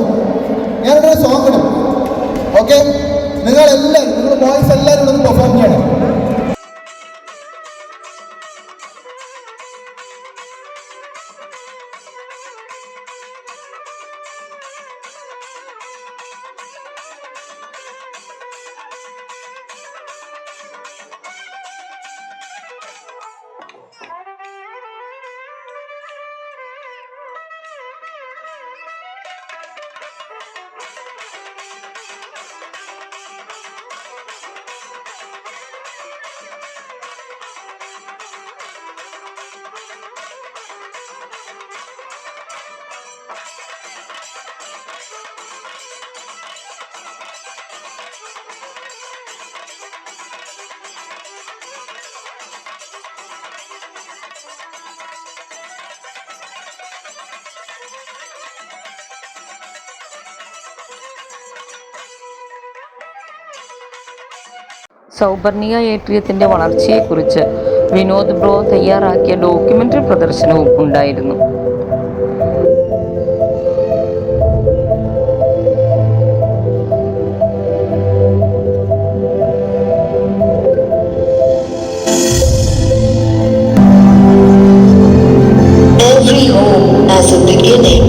ഞാനൊരു സോങ് ഇടും. ഓക്കെ, നിങ്ങൾ ബോയ്സ് എല്ലാവരും ഇവിടെ പെർഫോം ചെയ്യണം. സൗപർണിക ഏട്രിയത്തിൻ്റെ വളർച്ചയെക്കുറിച്ച് വിനോദ് ബ്രോ തയ്യാറാക്കിയ ഡോക്യുമെൻ്ററി പ്രദർശനവും ഉണ്ടായിരുന്നു. Every home has a beginning,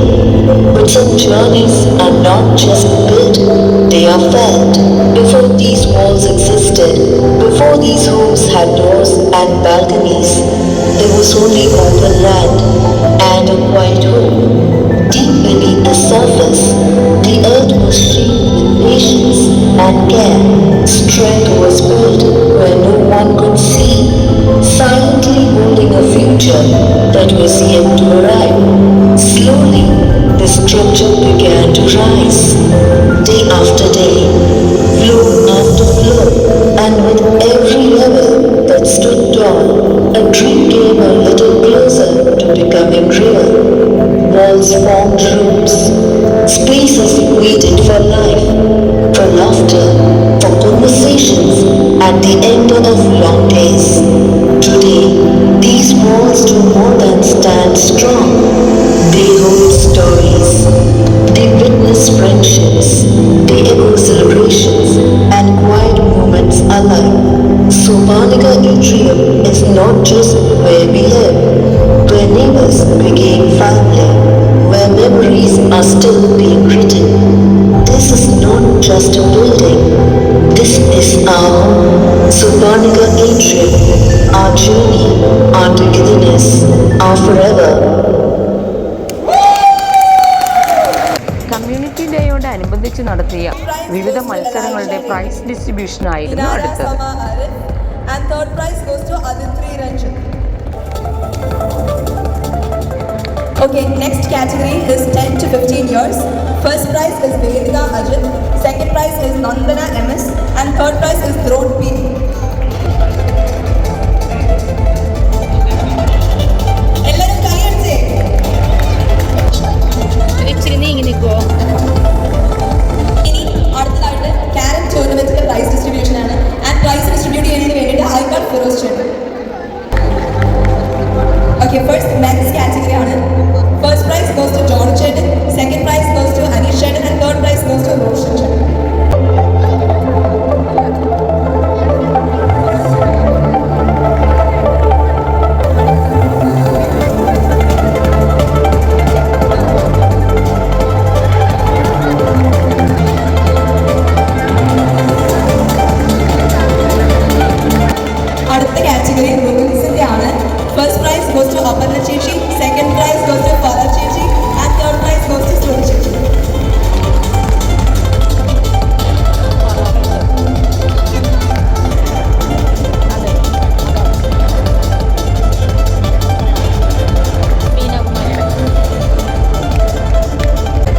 but some journeys are not just built, they are felt. Before these walls existed, before these homes had doors and balconies, there was only open land and a quiet home. Deep beneath the surface, the earth was filled with patience and care. Strength was built where no one could see, silently holding a future that was yet to arrive. Slowly, the structure began to rise. Day after day, floor at the end of long days. Today, these walls do more than stand strong. They hold stories. They witness friendships. They echo celebrations and quiet moments alive. Sopanika Atrium is not just where we live, where neighbors became family, where memories are still being written. This is not just a building. This is our home. Sopanika Atrium, our journey, our togetherness, our forever. Community ഡേയോടനുബന്ധിച്ച് നടത്തിയ വിവിധ മത്സരങ്ങളുടെ price distribution ആയിരുന്നു അടുത്തത്. And third prize goes to Aditri Ranjan. Okay, next category is 10 to 15 years. First prize is Vedika Ajit, second prize is Nandana MS, and third prize is Drone P. എല്ലാവരും കൈയടിച്ചേ. ഇനി അടുത്തതായിട്ട് കാരൻ ടൂർണമെന്റിന്റെ price distribution ആണ്. And price distribute ചെയ്യുന്നതിന് വേണ്ടിയിട്ട് I call Firoz ചേട്ടൻ. Okay, first men's category ആണ്. First prize goes to John Chetan, second prize goes to Anish Chetan, and third prize goes to Roshan Chetan. അടുത്ത category വുമൻസിന്റെ ആണ്. First prize goes to Aparna chechi, second prize goes to Farah chechi, and third prize goes to Suni chechi.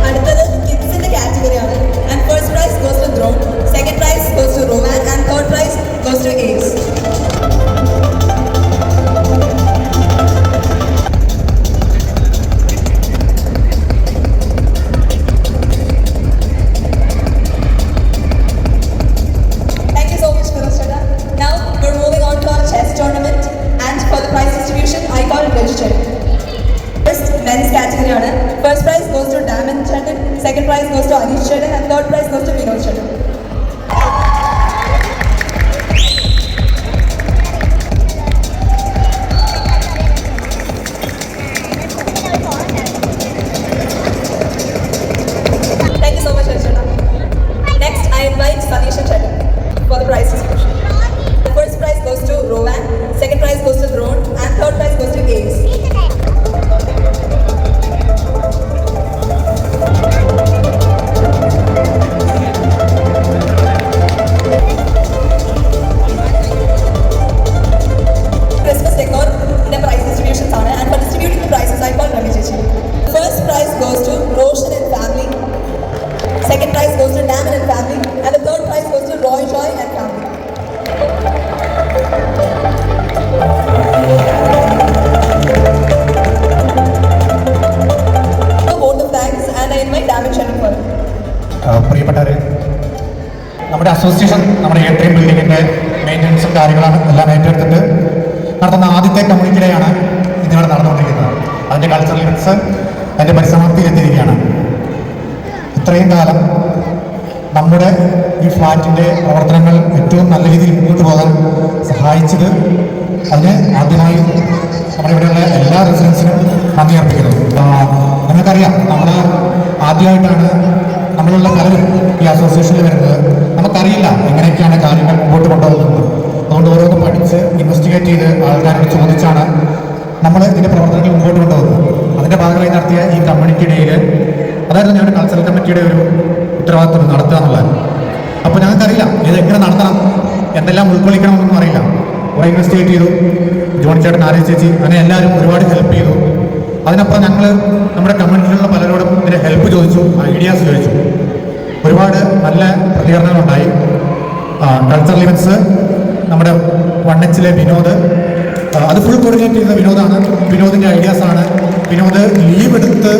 അടുത്തത് കിഡ്സിന്റെ category ആണ്. And first prize goes to Dron, second prize goes to Roman, and third prize goes to Ace. Thank you so much, Firoz Chada. Now we're moving on to our chess tournament, and for the prize distribution, I call register. First men's category ആണ്. First prize goes to Daman Chetan, second prize goes to Anish Chetan, and third prize goes to Vinod Chetan. Thank you so much, Firoz Chada. Next, I invite Sanisha Chetan for the prize distribution. The first prize goes to Rowan, second prize goes to Drone, and third prize goes to Ace. Christmas decor in the prize distributions ആണ്. And for distributing the prizes, I call Ravi Chechi. First prize goes to Roshan and family. Second prize goes to Daman and family, and the third prize goes to Roy Joy and family. A vote of thanks, and I invite Daman Chetan for it. പ്രിയപ്പെട്ടവരെ, നമ്മുടെ association നമ്മുടെ atrium ബിൽഡിങ്ങിൻ്റെ മെയിൻ്റനൻസും കാര്യങ്ങളാണ് എല്ലാം ഏറ്റെടുത്തിട്ട് നടത്തുന്ന ആദ്യത്തെ community day ആണ് ഇതിനോട് നടന്നുകൊണ്ടിരിക്കുന്നത്. അതിൻ്റെ കൾച്ചറൽ ഇവൻറ്റ്സ് അതിൻ്റെ പരിസമാപ്തിയിലെത്തിയിരിക്കുകയാണ്. ഇത്രയും കാലം നമ്മുടെ ഈ ഫ്ലാറ്റിൻ്റെ പ്രവർത്തനങ്ങൾ ഏറ്റവും നല്ല രീതിയിൽ മുന്നോട്ട് പോകാൻ സഹായിച്ചത് അതിന് ആദ്യമായി നമ്മുടെ ഇവിടെയുള്ള എല്ലാ റെസിഡൻസിനും നന്ദി അർപ്പിക്കുന്നു. നിങ്ങൾക്കറിയാം, നമ്മൾ ആദ്യമായിട്ടാണ് നമ്മളുള്ള പലരും ഈ അസോസിയേഷനിൽ വരുന്നത്. നമുക്കറിയില്ല എങ്ങനെയൊക്കെയാണ് കാര്യങ്ങൾ മുമ്പോട്ട് കൊണ്ടുപോകുന്നത്. അതുകൊണ്ട് ഓരോന്ന് പഠിച്ച് ഇൻവെസ്റ്റിഗേറ്റ് ചെയ്ത് ആൾക്കാരോട് ചോദിച്ചാണ് നമ്മൾ ഇതിൻ്റെ പ്രവർത്തനങ്ങൾ മുമ്പോട്ട് കൊണ്ടുപോകുന്നത്. അതിൻ്റെ ഭാഗമായി നടത്തിയ ഈ കമ്മ്യൂണിറ്റി ഡേയിൽ അതായിരുന്നു ഞങ്ങളുടെ കൾച്ചറൽ കമ്മിറ്റിയുടെ ഒരു ഉത്തരവാദിത്വം നടത്തുക എന്നുള്ളത്. അപ്പോൾ ഞങ്ങൾക്കറിയില്ല ഇത് എങ്ങനെ നടത്തണം, എന്തെല്ലാം ഉൾക്കൊള്ളിക്കണമെന്നൊന്നും അറിയില്ല. കുറേ ഇൻവെസ്റ്റിഗേറ്റ് ചെയ്തു. ജോണി ചേട്ടൻ, ആര്യ ചേച്ചി, അങ്ങനെ എല്ലാവരും ഒരുപാട് ഹെൽപ്പ് ചെയ്തു. അതിനപ്പുറം ഞങ്ങൾ നമ്മുടെ കമ്മ്യൂണിറ്റിയിലുള്ള പലരോടും ഇതിൻ്റെ ഹെൽപ്പ് ചോദിച്ചു, ഐഡിയാസ് ചോദിച്ചു. ഒരുപാട് നല്ല പ്രതികരണങ്ങളുണ്ടായി. കൾച്ചറൽ ഇവൻറ്റ്സ് നമ്മുടെ 1H വിനോദ്, അത് ഫുൾ കോർഡിനേറ്റ് ചെയ്യുന്ന വിനോദാണ്. വിനോദിൻ്റെ ഐഡിയാസാണ്. വിനോദ് ലീവ് എടുത്ത്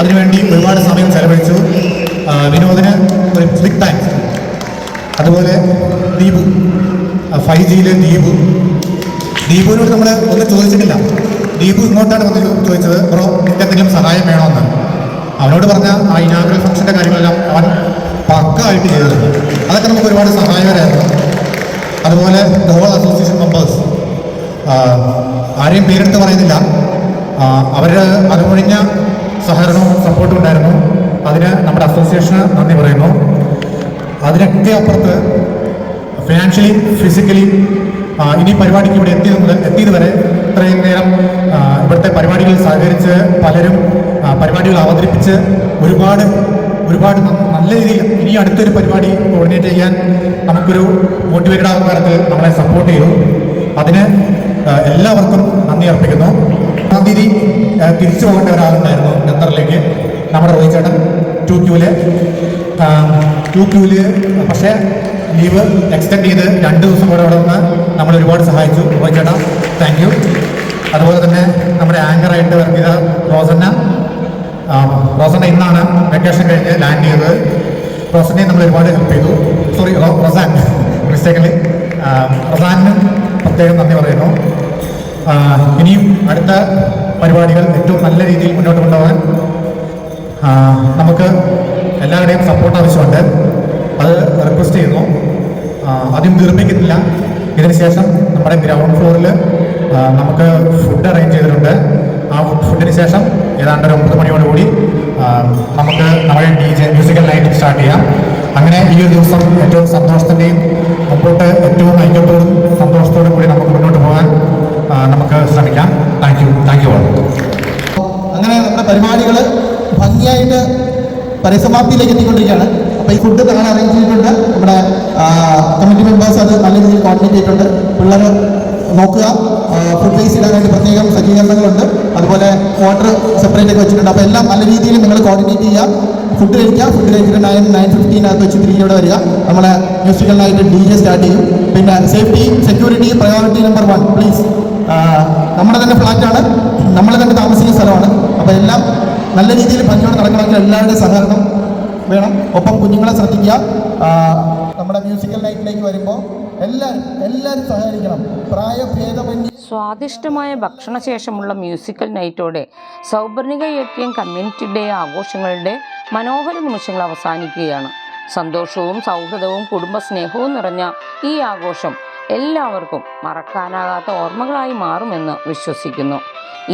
അതിനുവേണ്ടി ഒരുപാട് സമയം ചെലവഴിച്ചു. വിനോദിന് ഒരു ബിഗ് താങ്ക്സ്. അതുപോലെ ദീപു 5Gയിലെ ദീപുവിനോട് നമ്മൾ ഒന്നും ചോദിച്ചിട്ടില്ല. ദീപു ഇങ്ങോട്ടാണ് വന്ന് ചോദിച്ചത്, ബ്രോ എനിക്ക് എന്തെങ്കിലും സഹായം വേണമെന്ന്. അവനോട് പറഞ്ഞ ആ ഇനാഗുറൽ ഫംഗ്ഷൻ്റെ കാര്യങ്ങളെല്ലാം അവൻ പക്കായിട്ട് ചെയ്തിരുന്നു. അതൊക്കെ നമുക്ക് ഒരുപാട് സഹായകരമായിരുന്നു. അതുപോലെ ഗോൾ അസോസിയേഷൻ മെമ്പേഴ്സ്, ആരെയും പേരെടുത്ത് പറയുന്നില്ല, അവരുടെ അതുമൊഴിഞ്ഞ സഹകരണവും സപ്പോർട്ടും ഉണ്ടായിരുന്നു. അതിന് നമ്മുടെ അസോസിയേഷന് നന്ദി പറയുന്നു. അതിനൊക്കെ അപ്പുറത്ത് ഫിനാൻഷ്യലി, ഫിസിക്കലി ഇനി പരിപാടിക്ക് ഇവിടെ എത്തിയത് വരെ ഇത്രയും നേരം ഇവിടുത്തെ പരിപാടികളിൽ സഹകരിച്ച് പലരും പരിപാടികൾ അവതരിപ്പിച്ച് ഒരുപാട് നല്ല രീതിയിൽ ഇനി അടുത്തൊരു പരിപാടി കോർഡിനേറ്റ് ചെയ്യാൻ നമുക്കൊരു മോട്ടിവേറ്റഡ് ആകുന്ന തരത്തിൽ നമ്മളെ സപ്പോർട്ട് ചെയ്തു. അതിന് എല്ലാവർക്കും നന്ദി അർപ്പിക്കുന്നു. 1 തീയതി തിരിച്ചു പോകേണ്ട ഒരാളുണ്ടായിരുന്നു ഖത്തറിലേക്ക്, നമ്മുടെ റോഹിത് ചേട്ടൻ 2Qല് പക്ഷേ ലീവ് എക്സ്റ്റെൻഡ് ചെയ്ത് 2 ദിവസം കൂടെ അവിടെ നിന്ന് നമ്മൾ ഒരുപാട് സഹായിച്ചു. റോഹിത് ചേട്ടാ താങ്ക് യു. അതുപോലെ തന്നെ നമ്മുടെ ആങ്കറായിട്ട് വർക്ക് ചെയ്ത റോസന്ന ഇന്നാണ് വെക്കേഷൻ കഴിഞ്ഞ് ലാൻഡ് ചെയ്തത്. റോസനെ നമ്മൾ ഒരുപാട് ഹെൽപ്പ് ചെയ്തു. സോറി റൊസാൻ മിസ്റ്റേക്കലി. റൊസാനിന് പ്രത്യേകം നന്ദി പറയുന്നു. ഇനിയും അടുത്ത പരിപാടികൾ ഏറ്റവും നല്ല രീതിയിൽ മുന്നോട്ട് കൊണ്ടുപോകാൻ നമുക്ക് എല്ലാവരുടെയും സപ്പോർട്ട് ആവശ്യമുണ്ട്. അത് റിക്വസ്റ്റ് ചെയ്യുന്നു. ആദ്യം ദീർഘിക്കുന്നില്ല. ഇതിനുശേഷം നമ്മുടെ ഗ്രൗണ്ട് ഫ്ലോറിൽ നമുക്ക് ഫുഡ് അറേഞ്ച് ചെയ്തിട്ടുണ്ട്. ആ ഫുഡിന് ശേഷം ഏതാണ്ട് ഒരു 9 മണിയോടുകൂടി നമുക്ക് നമ്മുടെ മ്യൂസിക്കൽ നൈറ്റ് സ്റ്റാർട്ട് ചെയ്യാം. അങ്ങനെ ഈ ഒരു ദിവസം ഏറ്റവും സന്തോഷത്തിൻ്റെയും മുമ്പോട്ട് ഏറ്റവും ഐക്യത്തോടും സന്തോഷത്തോടും കൂടി നമുക്ക് മുന്നോട്ട് പോകാൻ നമുക്ക് ശ്രമിക്കാം. Thank you all. അങ്ങനെ നമ്മുടെ പരിപാടികൾ ഭംഗിയായിട്ട് പരിസമാപ്തിയിലേക്ക് എത്തിക്കൊണ്ടിരിക്കുകയാണ്. അപ്പോൾ ഈ ഫുഡ് താൻ അറേഞ്ച് ചെയ്തിട്ടുണ്ട്. നമ്മുടെ കമ്മിറ്റി മെമ്പേഴ്സ് അത് നല്ല രീതിയിൽ കോർഡിനേറ്റ് ചെയ്തിട്ടുണ്ട്. പിള്ളേർ നോക്കുക, ഫുഡ് വേസ്റ്റ് ഇടാനായിട്ട് പ്രത്യേകം സജ്ജീകരണങ്ങളുണ്ട്. അതുപോലെ വാട്ടർ സെപ്പറേറ്റ് ഒക്കെ വെച്ചിട്ടുണ്ട്. അപ്പോൾ എല്ലാം നല്ല രീതിയിൽ നിങ്ങൾ കോർഡിനേറ്റ് ചെയ്യുക. ഫുഡ് കഴിക്കുക. ഫുഡ് കഴിച്ചിട്ട് 9:15 വെച്ച് തിരികെ ഇവിടെ വരിക. നമ്മളെ മ്യൂസിക്കൽ നൈറ്റ് DJ സ്റ്റാർട്ട് ചെയ്യും. പിന്നെ safety, security, priority number 1 please. നമ്മുടെ തന്നെ ഫ്ലാറ്റാണ്, നമ്മൾ തന്നെ താമസിക്കുന്ന സ്ഥലമാണ്. അപ്പോൾ എല്ലാം നല്ല രീതിയിൽ ഭംഗിയോടെ നടക്കണമെങ്കിൽ എല്ലാവരുടെയും സഹകരണം വേണം. ഒപ്പം കുഞ്ഞുങ്ങളെ ശ്രദ്ധിക്കുക. നമ്മുടെ മ്യൂസിക്കൽ നൈറ്റിലേക്ക് വരുമ്പോൾ എല്ലാവരും സഹകരിക്കണം. പ്രായഭേദമന്യേ സ്വാദിഷ്ടമായ ഭക്ഷണശേഷമുള്ള മ്യൂസിക്കൽ നൈറ്റോടെ സൗപർണിക ATM കമ്മ്യൂണിറ്റി ഡേ ആഘോഷങ്ങളുടെ മനോഹര നിമിഷങ്ങൾ അവസാനിക്കുകയാണ്. സന്തോഷവും സൗഹൃദവും കുടുംബസ്നേഹവും നിറഞ്ഞ ഈ ആഘോഷം എല്ലാവർക്കും മറക്കാനാകാത്ത ഓർമ്മകളായി മാറുമെന്ന് വിശ്വസിക്കുന്നു.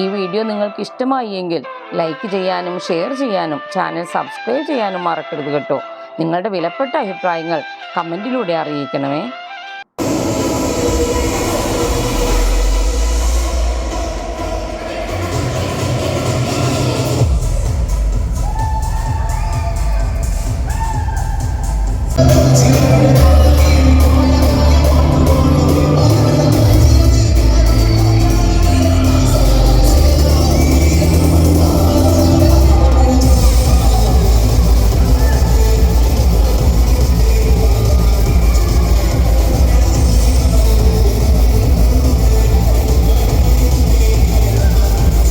ഈ വീഡിയോ നിങ്ങൾക്ക് ഇഷ്ടമായി എങ്കിൽ ലൈക്ക് ചെയ്യാനും ഷെയർ ചെയ്യാനും ചാനൽ സബ്സ്ക്രൈബ് ചെയ്യാനും മറക്കരുത് കേട്ടോ. നിങ്ങളുടെ വിലപ്പെട്ട അഭിപ്രായങ്ങൾ കമൻറ്റിലൂടെ അറിയിക്കണമേ.